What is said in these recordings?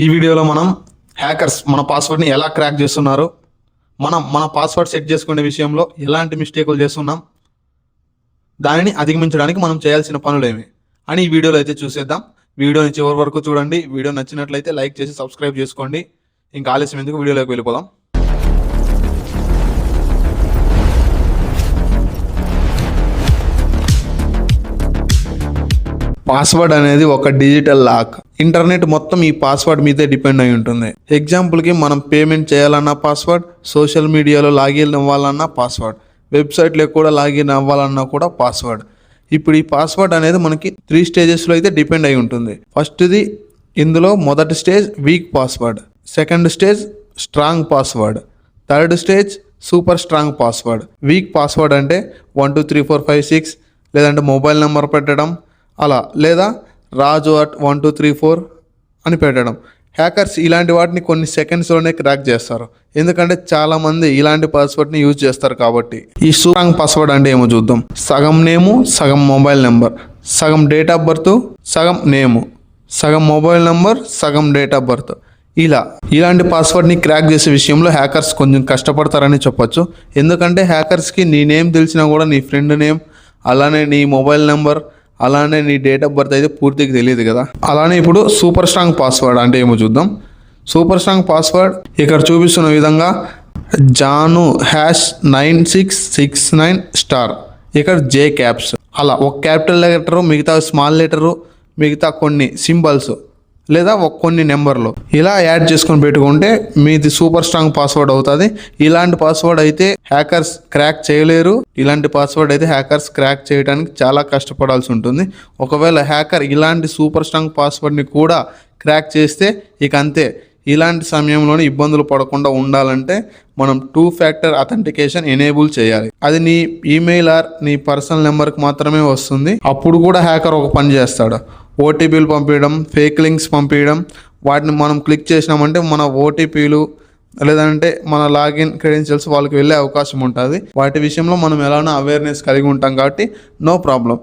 ఈ వీడియోలో మనం హ్యాకర్స్ మన పాస్వర్డ్ని ఎలా క్రాక్ చేస్తున్నారు, మన పాస్వర్డ్ సెట్ చేసుకునే విషయంలో ఎలాంటి మిస్టేకులు చేస్తున్నాం, దానిని అధిగమించడానికి మనం చేయాల్సిన పనులేమి అని ఈ వీడియోలో అయితే చూసేద్దాం. వీడియోని చివరి వరకు చూడండి. వీడియో నచ్చినట్లయితే లైక్ చేసి సబ్స్క్రైబ్ చేసుకోండి. ఇంకా ఆలస్యం ఎందుకు వీడియోలోకి వెళ్ళిపోదాం. పాస్వర్డ్ అనేది ఒక డిజిటల్ లాక్. ఇంటర్నెట్ మొత్తం ఈ పాస్వర్డ్ మీదే డిపెండ్ అయి ఉంటుంది. ఎగ్జాంపుల్కి మనం పేమెంట్ చేయాలన్న పాస్వర్డ్, సోషల్ మీడియాలో లాగిన్ అవ్వాలన్నా పాస్వర్డ్, వెబ్సైట్లో కూడా లాగిన్ అవ్వాలన్నా కూడా పాస్వర్డ్. ఇప్పుడు ఈ పాస్వర్డ్ అనేది మనకి 3 స్టేజెస్లో అయితే డిపెండ్ అయి ఉంటుంది. ఫస్ట్ది ఇందులో మొదటి stage week password, second stage strong password, third stage super strong password. Week password అంటే 1 2 3 4 5 6 లేదంటే మొబైల్ నెంబర్ పెట్టడం అలా, లేదా రాజు @ 1 2 3 4 అని పెట్టడం. హ్యాకర్స్ ఇలాంటి వాటిని కొన్ని సెకండ్స్లోనే క్రాక్ చేస్తారు, ఎందుకంటే చాలామంది ఇలాంటి పాస్వర్డ్ని యూజ్ చేస్తారు కాబట్టి. ఈ స్ట్రాంగ్ పాస్వర్డ్ అంటే ఏమో చూద్దాం. సగం నేము, సగం మొబైల్ నెంబర్, సగం డేట్ ఆఫ్ బర్త్, సగం నేము, సగం మొబైల్ నెంబర్, సగం డేట్ ఆఫ్ బర్త్. ఇలాంటి పాస్వర్డ్ని క్రాక్ చేసే విషయంలో హ్యాకర్స్ కొంచెం కష్టపడతారని చెప్పొచ్చు. ఎందుకంటే హ్యాకర్స్కి నీ నేమ్ తెలిసినా కూడా నీ ఫ్రెండ్ నేమ్, అలానే నీ మొబైల్ నెంబర్, అలానే నీ డేట్ ఆఫ్ బర్త్ అయితే పూర్తిగా తెలియదు కదా. అలానే ఇప్పుడు సూపర్ స్ట్రాంగ్ పాస్వర్డ్ అంటే ఏమో చూద్దాం. సూపర్ స్ట్రాంగ్ పాస్వర్డ్ ఇక్కడ చూపిస్తున్న విధంగా జాను #9669 ఇక్కడ జే క్యాప్స్, అలా ఒక క్యాపిటల్ లెటరు, మిగతా స్మాల్ లెటరు, మిగతా కొన్ని సింబల్స్ లేదా కొన్ని నెంబర్లు ఇలా యాడ్ చేసుకొని పెట్టుకుంటే మీది సూపర్ స్ట్రాంగ్ పాస్వర్డ్ అవుతుంది. ఇలాంటి పాస్వర్డ్ అయితే హ్యాకర్స్ క్రాక్ చేయలేరు. ఇలాంటి పాస్వర్డ్ అయితే హ్యాకర్స్ క్రాక్ చేయడానికి చాలా కష్టపడాల్సి ఉంటుంది. ఒకవేళ హ్యాకర్ ఇలాంటి సూపర్ స్ట్రాంగ్ పాస్వర్డ్ని కూడా క్రాక్ చేస్తే ఇక అంతే. ఇలాంటి సమయంలోనే ఇబ్బందులు పడకుండా ఉండాలంటే మనం 2 ఫ్యాక్టర్ అథెంటికేషన్ ఎనేబుల్ చేయాలి. అది నీ ఈమెయిల్ ఆర్ నీ పర్సనల్ నెంబర్కి మాత్రమే వస్తుంది. అప్పుడు కూడా హ్యాకర్ ఒక పని చేస్తాడు, ఓటీపీలు పంపించడం, ఫేక్ లింక్స్ పంపించడం. వాటిని మనం క్లిక్ చేసినామంటే మన ఓటీపీలు లేదంటే మన లాగిన్ క్రెడెన్షియల్స్ వాళ్ళకి వెళ్ళే అవకాశం ఉంటుంది. వాటి విషయంలో మనం ఎలానో అవేర్నెస్ కలిగి ఉంటాం కాబట్టి నో ప్రాబ్లం.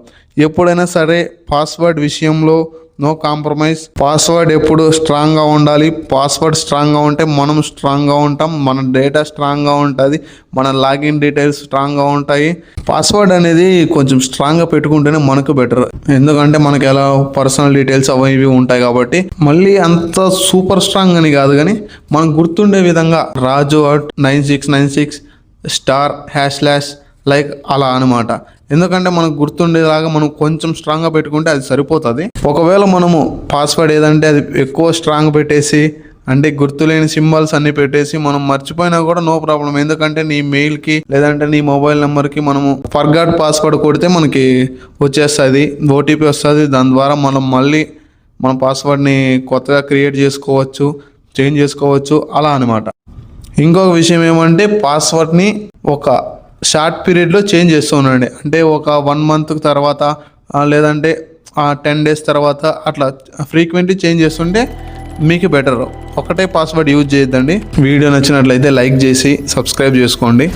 ఎప్పుడైనా సరే పాస్వర్డ్ విషయంలో నో కాంప్రమైజ్. పాస్వర్డ్ ఎప్పుడు స్ట్రాంగ్గా ఉండాలి. పాస్వర్డ్ స్ట్రాంగ్గా ఉంటే మనం స్ట్రాంగ్గా ఉంటాం, మన డేటా స్ట్రాంగ్గా ఉంటుంది, మన లాగిన్ డీటెయిల్స్ స్ట్రాంగ్గా ఉంటాయి. పాస్వర్డ్ అనేది కొంచెం స్ట్రాంగ్గా పెట్టుకుంటేనే మనకు బెటర్, ఎందుకంటే మనకి ఎలా పర్సనల్ డీటెయిల్స్ అవి ఇవి ఉంటాయి కాబట్టి. మళ్ళీ అంత సూపర్ స్ట్రాంగ్ అని కాదు కానీ మనకు గుర్తుండే విధంగా రాజు @ 9696 లైక్ అలా అనమాట. ఎందుకంటే మనకు గుర్తుండేలాగా మనం కొంచెం స్ట్రాంగ్గా పెట్టుకుంటే అది సరిపోతుంది. ఒకవేళ మనము పాస్వర్డ్ ఏదంటే అది ఎక్కువ స్ట్రాంగ్ పెట్టేసి అంటే గుర్తులేని సింబల్స్ అన్ని పెట్టేసి మనం మర్చిపోయినా కూడా నో ప్రాబ్లం. ఎందుకంటే నీ మెయిల్కి లేదంటే నీ మొబైల్ నెంబర్కి మనము ఫర్గాట్ పాస్వర్డ్ కొడితే మనకి వచ్చేస్తుంది, ఓటీపీ వస్తుంది. దాని ద్వారా మనం మళ్ళీ మన పాస్వర్డ్ని కొత్తగా క్రియేట్ చేసుకోవచ్చు, చేంజ్ చేసుకోవచ్చు అలా అనమాట. ఇంకొక విషయం ఏమంటే పాస్వర్డ్ని ఒక షార్ట్ పీరియడ్లో చేంజ్ చేస్తూ ఉండండి. అంటే ఒక 1 మంత్ తర్వాత లేదంటే 10 డేస్ తర్వాత అట్లా ఫ్రీక్వెంట్లీ చేంజ్ చేస్తుంటే మీకు బెటర్. ఒకటే పాస్వర్డ్ యూజ్ చేయొద్దండి. వీడియో నచ్చినట్లయితే లైక్ చేసి సబ్స్క్రైబ్ చేసుకోండి.